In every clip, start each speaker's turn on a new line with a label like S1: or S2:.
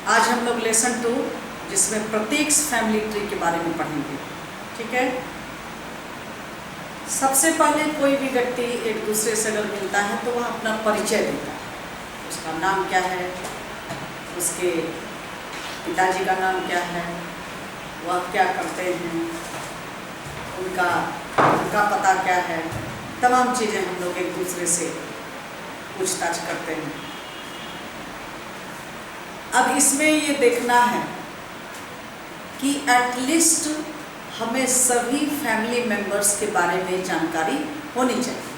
S1: आज हम लोग लेसन 2 जिसमें प्रतीक्ष फैमिली ट्री के बारे में पढ़ेंगे। ठीक है। सबसे पहले कोई भी व्यक्ति एक दूसरे से अगर मिलता है तो वह अपना परिचय देता है। उसका नाम क्या है, उसके पिताजी का नाम क्या है, वह क्या करते हैं, उनका पता क्या है, तमाम चीज़ें हम लोग एक दूसरे से पूछताछ करते हैं। अब इसमें ये देखना है कि एटलीस्ट हमें सभी फैमिली मेंबर्स के बारे में जानकारी होनी चाहिए।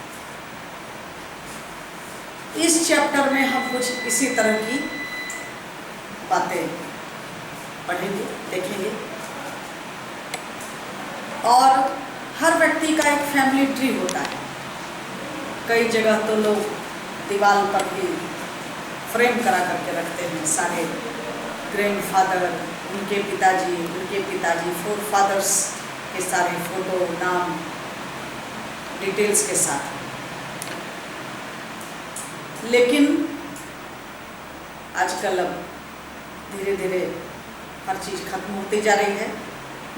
S1: इस चैप्टर में हम कुछ इसी तरह की बातें पढ़ेंगे, देखेंगे। और हर व्यक्ति का एक फैमिली ट्री होता है। कई जगह तो लोग दीवार पर भी फ्रेम करा करके रखते हैं सारे ग्रैंडफादर, उनके पिताजी, फोर फादर्स के सारे फोटो, नाम, डिटेल्स के साथ। लेकिन आजकल अब धीरे धीरे हर चीज़ खत्म होती जा रही है।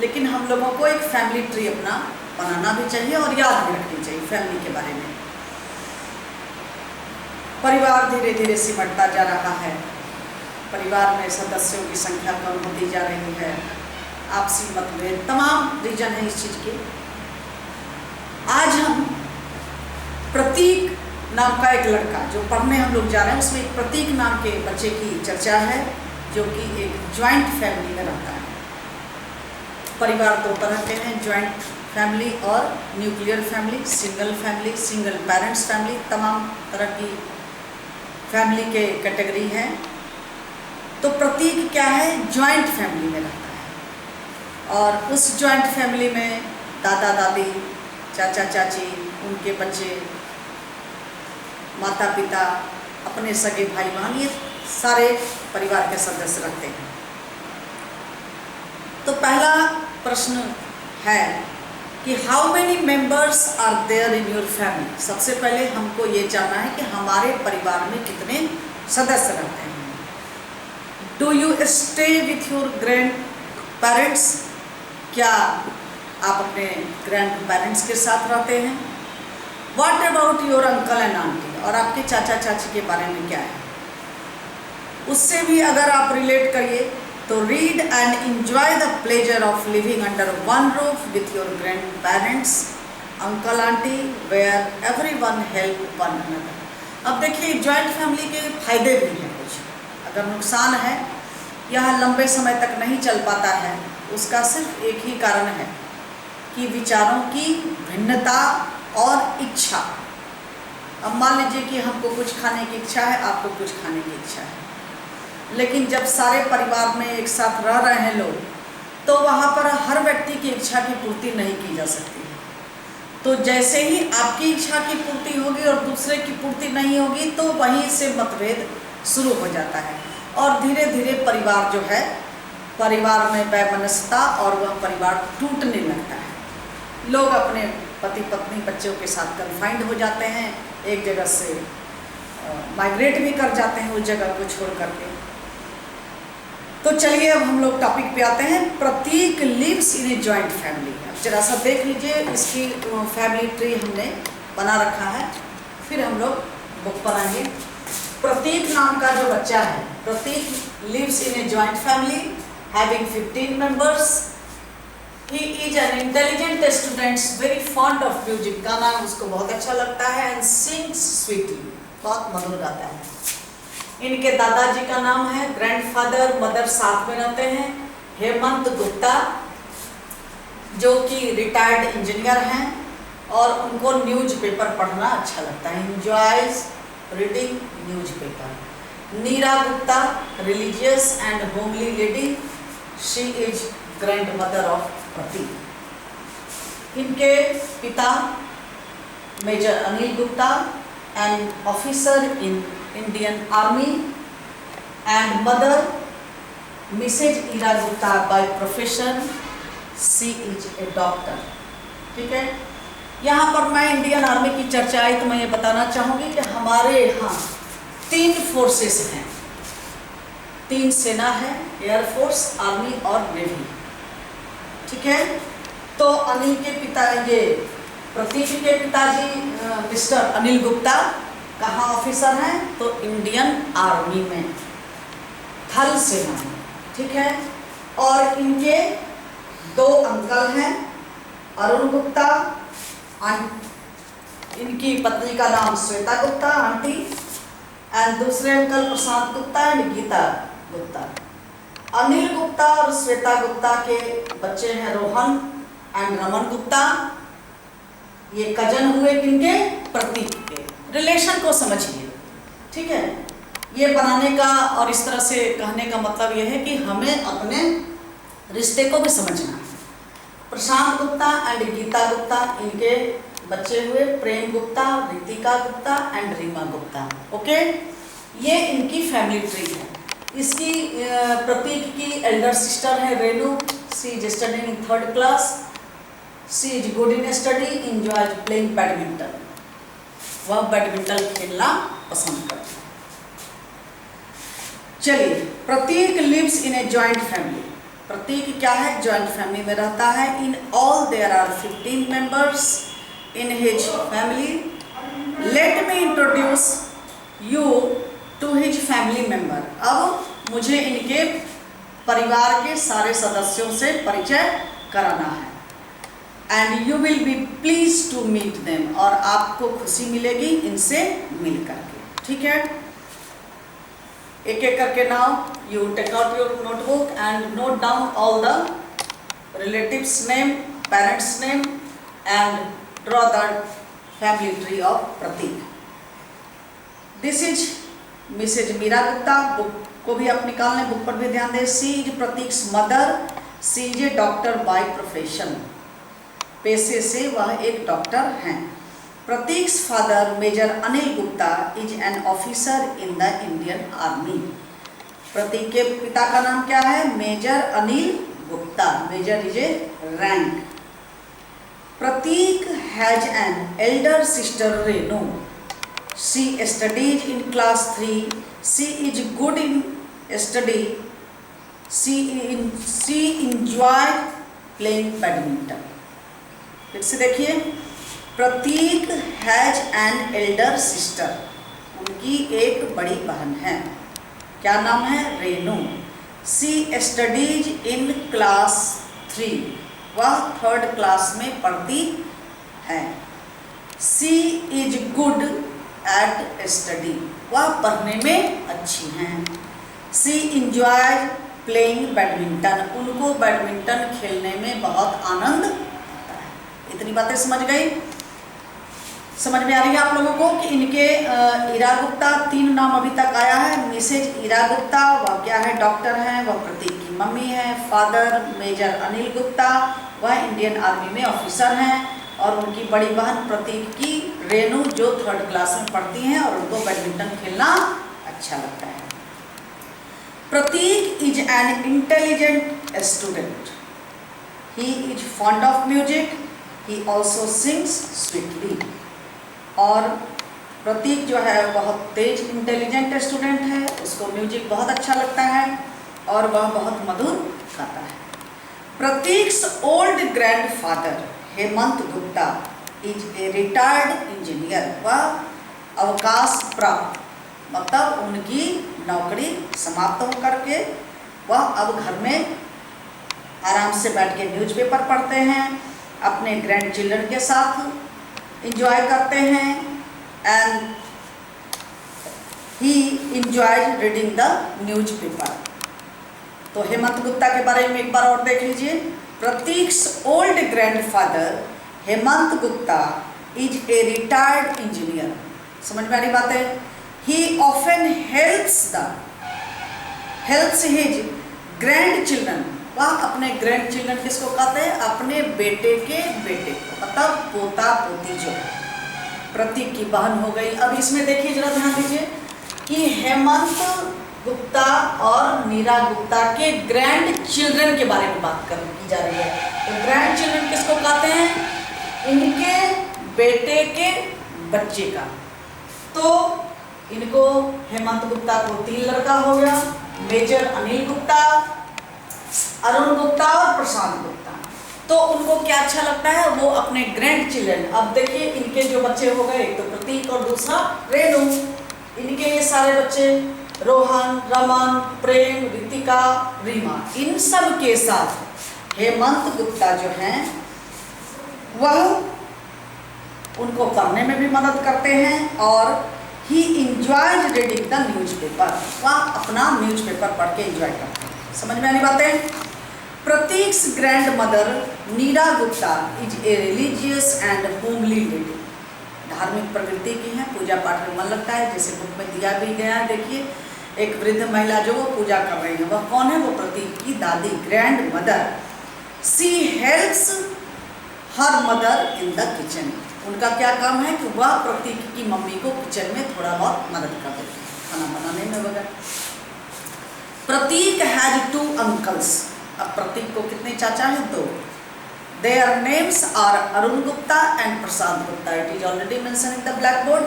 S1: लेकिन हम लोगों को एक फैमिली ट्री अपना बनाना भी चाहिए और याद भी रखनी चाहिए फैमिली के बारे में। परिवार धीरे धीरे सिमटता जा रहा है। परिवार में सदस्यों की संख्या कम होती जा रही है। आपसी मतभेद, तमाम रीजन है इस चीज़ के। आज हम प्रतीक नाम का एक लड़का जो पढ़ने हम लोग जा रहे हैं, उसमें एक प्रतीक नाम के बच्चे की चर्चा है जो कि एक ज्वाइंट फैमिली में रहता है। परिवार दो तरह के हैं, ज्वाइंट फैमिली और nuclear family, single family, single parents family, तमाम तरह की फैमिली के कैटेगरी हैं। तो प्रतीक क्या है, ज्वाइंट फैमिली में रहता है। और उस ज्वाइंट फैमिली में दादा दादी, चाचा चाची, उनके बच्चे, माता पिता, अपने सगे भाई बहन, ये सारे परिवार के सदस्य रहते हैं। तो पहला प्रश्न है कि how many members are there in your family. सबसे पहले हमको ये जानना है कि हमारे परिवार में कितने सदस्य रहते हैं। Do you stay with your grand parents. क्या आप अपने ग्रैंड पेरेंट्स के साथ रहते हैं। What about your uncle and aunty. और आपके चाचा चाची के बारे में क्या है, उससे भी अगर आप रिलेट करिए तो read and enjoy the pleasure of living under one roof with your grandparents, uncle aunty, where everyone help one another. अब देखिए, जॉइंट फैमिली के फायदे भी हैं कुछ। अगर नुकसान है, यह लंबे समय तक नहीं चल पाता है, उसका सिर्फ एक ही कारण है कि विचारों की भिन्नता और इच्छा। अब मान लीजिए कि हमको कुछ खाने की इच्छा है, आपको कुछ खाने की इच्छा है, लेकिन जब सारे परिवार में एक साथ रह रहे हैं लोग, तो वहाँ पर हर व्यक्ति की इच्छा की पूर्ति नहीं की जा सकती है। तो जैसे ही आपकी इच्छा की पूर्ति होगी और दूसरे की पूर्ति नहीं होगी, तो वहीं से मतभेद शुरू हो जाता है और धीरे धीरे परिवार जो है, परिवार में वैमनस्यता और वह परिवार टूटने लगता है। लोग अपने पति पत्नी बच्चों के साथ कन्फाइंड हो जाते हैं, एक जगह से माइग्रेट भी कर जाते हैं उस जगह को छोड़ करके। तो चलिए अब हम लोग टॉपिक पे आते हैं। Prateek lives in a joint family. अब जरा सा देख लीजिए, इसकी फैमिली ट्री हमने बना रखा है, फिर हम लोग बुक पर आएंगे। प्रतीक नाम का जो बच्चा है, Prateek lives in a joint family having 15 members. He is an intelligent student, very fond of music। गाना उसको बहुत अच्छा लगता है and sings sweetly, बहुत मधुर गाता है। इनके दादाजी का नाम है, ग्रैंडफादर मदर साथ में रहते हैं, हेमंत गुप्ता, जो कि रिटायर्ड इंजीनियर हैं और उनको न्यूज़पेपर पढ़ना अच्छा लगता है, enjoys reading newspaper। Neera Gupta, religious and homely lady, she is grandmother of Pratik. इनके पिता major Anil Gupta and officer in Indian army and mother Mrs Ira Gupta by profession, she is a doctor. ठीक है। यहाँ पर मैं इंडियन आर्मी की चर्चा आई तो मैं ये बताना चाहूँगी कि हमारे यहाँ 3 फोर्सेस हैं। 3 सेना है, एयरफोर्स, आर्मी और नेवी। ठीक है, तो अनिल के पिता, ये प्रतीक के पिताजी मिस्टर अनिल गुप्ता कहाँ ऑफिसर हैं? तो इंडियन आर्मी में, थल सेना में। ठीक है, और इनके 2 अंकल हैं, अरुण गुप्ता, इनकी पत्नी का नाम श्वेता गुप्ता आंटी, एंड दूसरे अंकल प्रशांत गुप्ता एंड गीता गुप्ता। अनिल गुप्ता और श्वेता गुप्ता के बच्चे हैं रोहन एंड रमन गुप्ता। ये कजन हुए किनके? प्रतीक के। रिलेशन को समझिए। ठीक है, ये बनाने का और इस तरह से कहने का मतलब ये है कि हमें अपने रिश्ते को भी समझना है। प्रशांत गुप्ता एंड गीता गुप्ता, इनके बच्चे हुए प्रेम गुप्ता, रितिका गुप्ता एंड रीमा गुप्ता। ओके, ये इनकी फैमिली ट्री है। इसकी प्रतीक की एल्डर सिस्टर है Renu, she is studying in 3rd class, she is good in study, enjoys playing badminton. वह बैडमिंटन खेलना पसंद करती है। चलिए, Prateek lives in a joint family. Prateek क्या है? जॉइंट फैमिली में रहता है। In all there are 15 members in his family. Let me introduce you to his family member. अब मुझे इनके परिवार के सारे सदस्यों से परिचय कराना है। And you will be please to meet them, और आपको खुशी मिलेगी इनसे मिल करके। ठीक है, एक एक करके now you take out your notebook and note down all the relatives name, parents name and draw the family tree of Pratik. This is Mrs Meera Gupta. Book को भी आप निकाल लें, बुक पर भी ध्यान दें। She is Prateek's mother, she is a doctor by profession. पेशे से वह एक डॉक्टर हैं। Prateek's father major Anil Gupta is an officer in the Indian army. Prateek के पिता का नाम क्या है? Major Anil Gupta. Major is a rank. Prateek has an elder sister Renu, she studies in class 3, she is good in study, she enjoy playing badminton. फिर से देखिए, प्रतीक has an elder sister, उनकी एक बड़ी बहन है। क्या नाम है? Renu. She studies in class 3, वह 3rd क्लास में पढ़ती है। She is good at study, वह पढ़ने में अच्छी हैं। शी इंजॉय प्लेइंग बैडमिंटन, उनको बैडमिंटन खेलने में बहुत आनंद आता है। इतनी बातें समझ गई? समझ में आ रही है आप लोगों को कि इनके ईरा गुप्ता, 3 नाम अभी तक आया है। मिसेज ईरा गुप्ता, वह क्या है? डॉक्टर हैं, वह प्रतीक की मम्मी है। फादर मेजर अनिल गुप्ता, वह इंडियन आर्मी में ऑफिसर हैं। और उनकी बड़ी बहन प्रतीक की रेनू, जो 3rd क्लास में पढ़ती हैं और उनको बैडमिंटन खेलना अच्छा लगता है। Prateek is an intelligent student, he is fond of music, he also sings sweetly. और प्रतीक जो है बहुत तेज इंटेलिजेंट स्टूडेंट है, उसको म्यूजिक बहुत अच्छा लगता है और वह बहुत मधुर गाता है। Prateek's old grandfather Hemant Gupta is a retired engineer, वह अवकाश प्राप्त, मतलब उनकी नौकरी समाप्त होकर के वह अब घर में आराम से बैठ के न्यूज़पेपर पढ़ते हैं, अपने ग्रैंड चिल्ड्रन के साथ इंजॉय करते हैं। And he enjoys reading the newspaper. तो हेमंत गुप्ता के बारे में एक बार और देख लीजिए। Prateek's old grandfather Hemant Gupta is a retired engineer. समझ में आ रही बात है? He often helps his grand children, वह अपने ग्रैंड चिल्ड्रन किसको कहते हैं? अपने बेटे के बेटे को, मतलब पोता पोती जो प्रतीक की बहन हो गई। अब इसमें देखिए, जरा ध्यान दीजिए कि हेमंत गुप्ता और मीरा गुप्ता के ग्रैंड चिल्ड्रन के बारे में बात की जा रही है। तो ग्रैंड चिल्ड्रन किसको कहते हैं? इनके बेटे के बच्चे का। तो इनको हेमंत गुप्ता को 3 लड़का हो गया, मेजर अनिल गुप्ता, अरुण गुप्ता और प्रशांत गुप्ता। तो उनको क्या अच्छा लगता है, वो अपने ग्रैंड चिल्ड्रन, अब देखिए इनके जो बच्चे हो गए, एक तो प्रतीक और दूसरा रेणु, इनके ये सारे बच्चे रोहन, रमन, प्रेम, रितिका, रीमा, इन सब के साथ हेमंत गुप्ता जो हैं वह उनको पढ़ने में भी मदद करते हैं और he enjoys reading the newspaper, वह अपना न्यूज़पेपर पढ़ के इंजॉय करते हैं। समझ में आनी बातें। Prateek's grandmother Neera Gupta is a religious and homely lady, धार्मिक प्रवृत्ति की है, पूजा पाठ में मन लगता है, जैसे बुक में दिया भी गया है। देखिए एक वृद्ध महिला जो वो पूजा कर रही है, वह कौन है, वो प्रतीक की दादी, grandmother. She helps her mother in the kitchen, उनका क्या काम है कि वह प्रतीक की मम्मी को किचन में थोड़ा बहुत मदद कर देती है, खाना बनाने में वगैरह। प्रतीक हैज टू अंकल्स, अब प्रतीक को कितने चाचा हैं, दो। Their names are Arun Gupta and Prashant Gupta, it is already mention in the blackboard.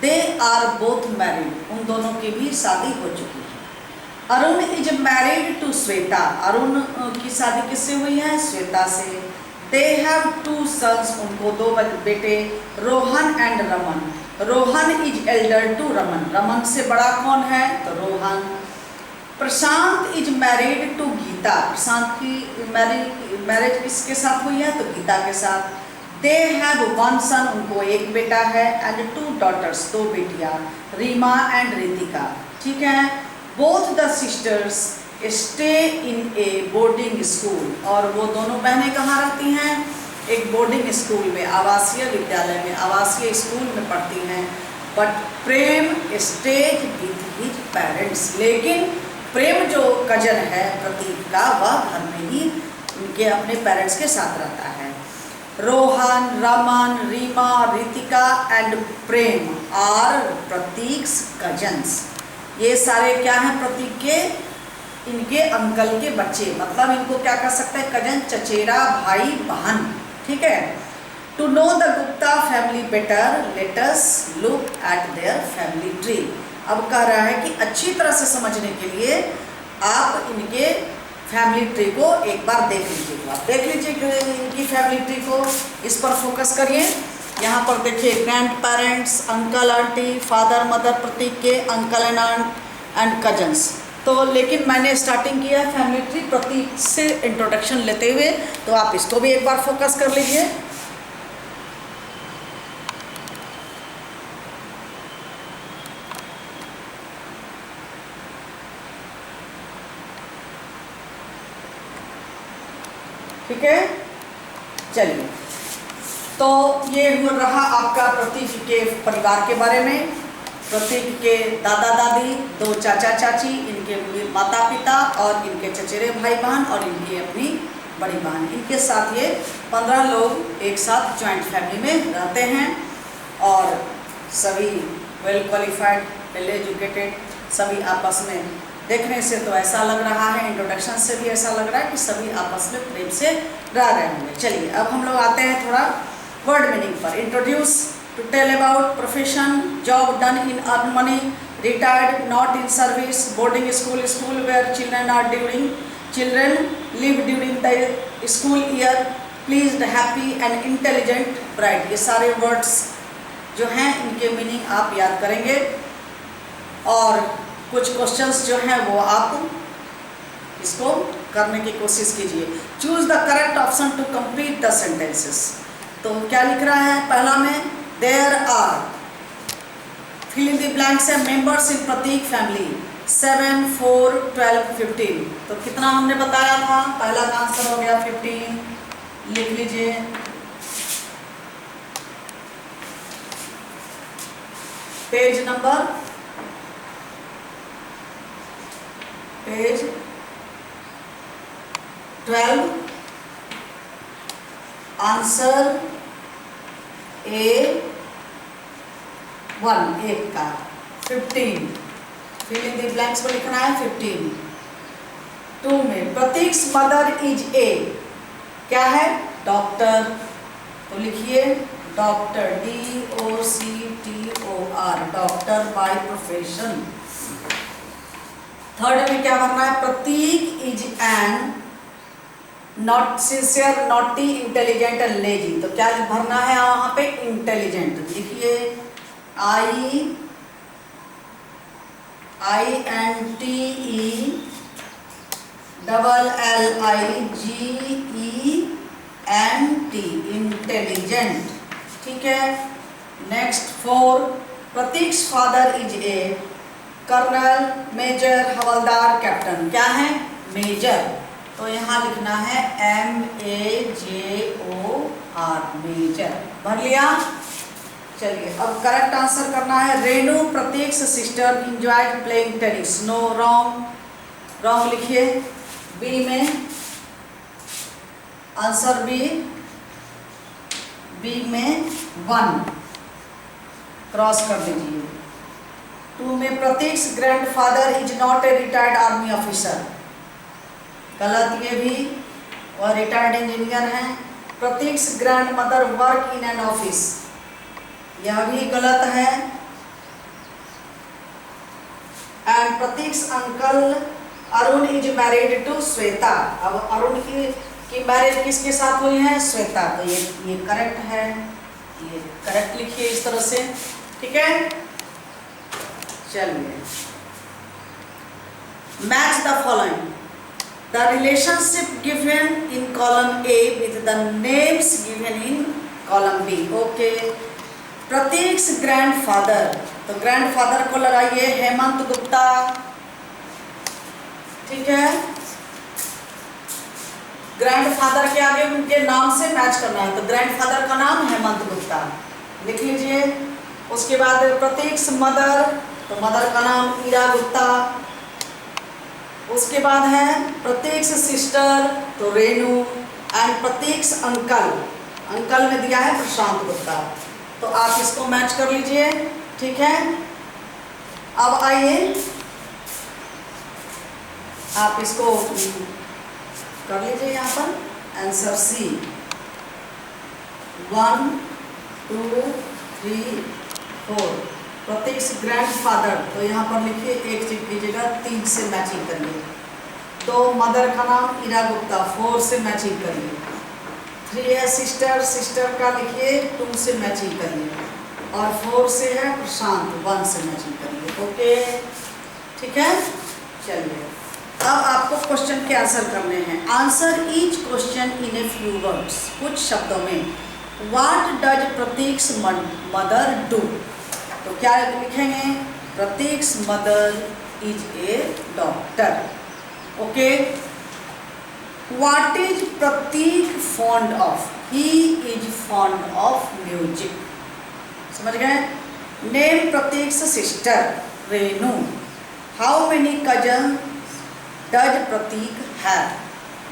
S1: They are both married, उन दोनों की भी शादी हो चुकी है। Arun is married to Shweta, Arun की शादी किससे हुई है, श्वेता से। दे हैव टू सन्स, उनको दो बेटे, Rohan and Raman. Rohan is elder to Raman, Raman से बड़ा कौन है, तो Rohan. Prashant is married to Geeta, Prashant की मैरिज किसके साथ हुई है, तो गीता के साथ। दे हैव वन सन, उनको एक बेटा है, एंड टू डॉटर्स, दो बेटियां, रीमा एंड रितिका, ठीक है। Both the sisters stay in a boarding school, और वो दोनों बहनें कहाँ रहती हैं, एक बोर्डिंग स्कूल में, आवासीय विद्यालय में, आवासीय स्कूल में पढ़ती हैं। But Prem stage with his parents, लेकिन प्रेम जो कजन है प्रतीक का, वह घर में ही उनके अपने पेरेंट्स के साथ रहता है। Rohan, Raman, Reema, Ritika and Prem are Prateek's cousins, ये सारे क्या हैं, प्रतीक के इनके अंकल के बच्चे, मतलब इनको क्या कर सकते हैं, कजन, चचेरा भाई बहन, ठीक है। To know the Gupta family better let us look at their family tree, अब कह रहा है कि अच्छी तरह से समझने के लिए आप इनके फैमिली ट्री को एक बार देख लीजिएगा, देख लीजिए इनकी फैमिली ट्री को, इस पर फोकस करिए। यहाँ पर देखिए grandparents, uncle aunty, father mother Prateek के, uncle and aunt and cousins. तो लेकिन मैंने स्टार्टिंग किया है फैमिली ट्री प्रतीक से इंट्रोडक्शन लेते हुए, तो आप इसको भी एक बार फोकस कर लीजिए। ठीक है, चलिए, तो ये हो रहा आपका प्रतीक के परिवार के बारे में। प्रतीक के दादा दादी, दो चाचा चाची, इनके माता पिता और इनके चचेरे भाई बहन और इनकी अपनी बड़ी बहन, इनके साथ ये 15 लोग एक साथ जॉइंट फैमिली में रहते हैं और सभी वेल क्वालिफाइड, वेल एजुकेटेड, सभी आपस में, देखने से तो ऐसा लग रहा है, इंट्रोडक्शन से भी ऐसा लग रहा है कि सभी आपस में प्रेम से रह रहे होंगे। चलिए अब हम लोग आते हैं थोड़ा वर्ड मीनिंग पर। Introduce, to tell about, profession, job done in earn money, retired, not in service, boarding school, school where children live during the school year, pleased, happy and intelligent, bright, ये सारे words जो हैं इनके meaning आप याद करेंगे और कुछ क्वेश्चंस जो हैं वो आप इसको करने की कोशिश कीजिए। Choose the correct option to complete the sentences, तो क्या लिख रहा है, पहला में there are, fill in the blanks है, मेंबर्स इन प्रतीक फैमिली 7, 4, 12, 15, तो कितना हमने बताया था, पहला का आंसर हो गया 15, लिख लीजिए। पेज 12, आंसर A1 एक का, 15, फिल इन द ब्लैंक्स को लिखना है 15। 2 में प्रतीक्स मदर इज ए, क्या है, डॉक्टर, तो लिखिए doctor, DOCTOR, doctor by profession. Third में क्या भरना है? Prateek is an not sincere, naughty, intelligent and lazy. तो क्या भरना है वहां पे? इंटेलिजेंट। देखिए INTELLIGENT, इंटेलिजेंट। ठीक है। Next 4, Prateek's father is a colonel, major, havildar, captain. क्या है? मेजर। तो यहाँ लिखना है MAJOR, मेजर। भर लिया? चलिए अब करेक्ट आंसर करना है। Renu Prateek's sister enjoyed playing tennis. No, wrong. Wrong लिखिए बी में, आंसर बी में 1 क्रॉस कर लीजिए। 2 में Prateek's grandfather is not a retired army officer. गलत, ये भी, और रिटायर्ड इंजीनियर हैं। Prateek's grandmother work in an office, यह भी गलत है। And Prateek's uncle Arun is married to Shweta. अब अरुण की मैरिज किसके साथ हुई है? श्वेता। तो ये करेक्ट है, ये करेक्ट लिखिए इस तरह से। ठीक है। चलिए match the following, the relationship given in column A with the names given in column B। Okay. Prateek's grandfather, तो ग्रैंडफादर को लगाइए हेमंत गुप्ता। ठीक है। ग्रैंडफादर के आगे उनके नाम से मैच करना है, तो ग्रैंडफादर का नाम हेमंत गुप्ता लिख लीजिए। उसके बाद प्रतीक्स मदर, तो मदर का नाम ईरा गुप्ता। उसके बाद है प्रतीक्स सिस्टर, तो Renu. And Prateek's uncle, uncle में दिया है प्रशांत गुप्ता। तो आप इसको मैच कर लीजिए। ठीक है। अब आइए आप इसको कर लीजिए यहाँ पर आंसर C 1 2 3 4। प्रतीक्स ग्रैंडफादर, तो यहाँ पर लिखिए एक चीज कीजिएगा, 3 से मैचिंग करिए। तो मदर का नाम ईरा गुप्ता, 4 से मैचिंग करिए। 3 है सिस्टर, सिस्टर का लिखिए 2 से मैचिंग करिए। और 4 से है प्रशांत, 1 से मैचिंग करिए। ओके। ठीक है। चलिए अब आपको क्वेश्चन के आंसर करने हैं। Answer each question in a few words, कुछ शब्दों में। What does Prateek's mother do? तो क्या लिखेंगे? Prateek's mother is a doctor. Okay. What is Prateek fond of? He is fond of music. समझ गए? Name Prateek's sister, Renu. How many cousin does Prateek have?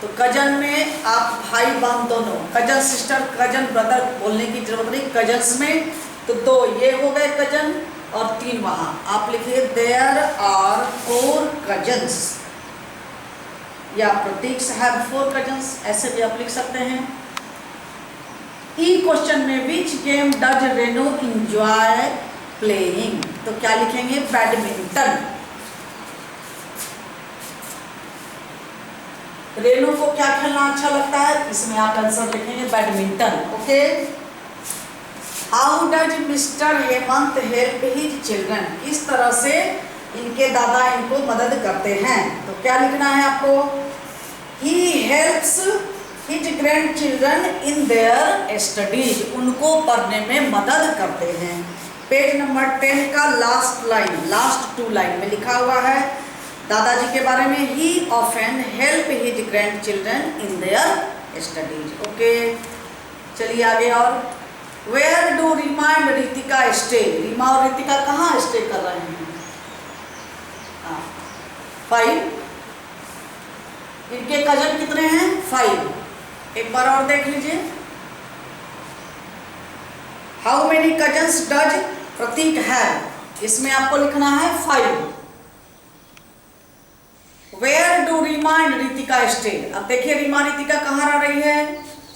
S1: तो cousin में आप भाई बहन दोनों, कजन सिस्टर, कजन ब्रदर बोलने की जरूरत नहीं। कजन्स में तो 2 ये हो गए कजन और 3 वहां। आप लिखिए देयर आर 4 कजन्स, या प्रतीक्स हैव 4 कजन्स, ऐसे भी आप लिख सकते हैं। ई क्वेश्चन में which game does Renu enjoy playing? तो क्या लिखेंगे? बैडमिंटन। रेणु को क्या खेलना अच्छा लगता है? इसमें आप आंसर लिखेंगे badminton. Okay. How does mister Hemant help his children? किस तरह से इनके दादा इनको मदद करते हैं? तो क्या लिखना है आपको? He helps his grand children in their studies, उनको पढ़ने में मदद करते हैं। पेज नंबर 10 का लास्ट लाइन, लास्ट 2 लाइन में लिखा हुआ है दादाजी के बारे में। He often help his grand children in their studies. Okay. चलिए आगे। और where do Reema and Ritika stay? Reema और रितिका कहाँ स्टे कर रहे हैं? 5। इनके कजन कितने हैं? 5। एक बार और देख लीजिए। How many cousins does Prateek have? इसमें आपको लिखना है 5। Where do Reema and Ritika stay? अब देखिए रीमा रितिका कहाँ रह रही है।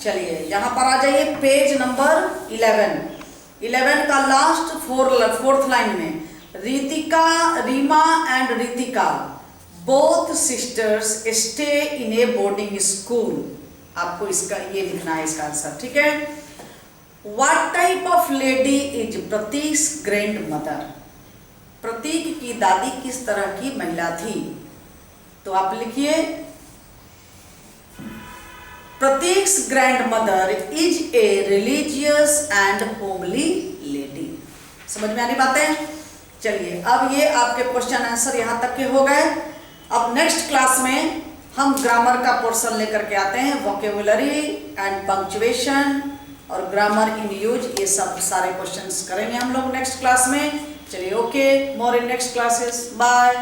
S1: चलिए यहाँ पर आ जाइए पेज नंबर 11 का लास्ट 4th लाइन में। Ritika, Reema and Ritika both sisters stay in a boarding school. आपको इसका ये लिखना है इसका आंसर, ठीक है। What type of lady is Prateek's grandmother? Prateek की दादी किस तरह की महिला थी? तो आप लिखिए Prateek's grandmother is a religious and homely lady. समझ में आनी बातें? चलिए अब ये आपके क्वेश्चन आंसर यहाँ तक के हो गए। अब नेक्स्ट क्लास में हम ग्रामर का पोर्शन लेकर के आते हैं, वोकेबुलरी एंड पंक्चुएशन और ग्रामर इन यूज, ये सब सारे क्वेश्चंस करेंगे हम लोग नेक्स्ट क्लास में। चलिए okay, more in next classes, bye.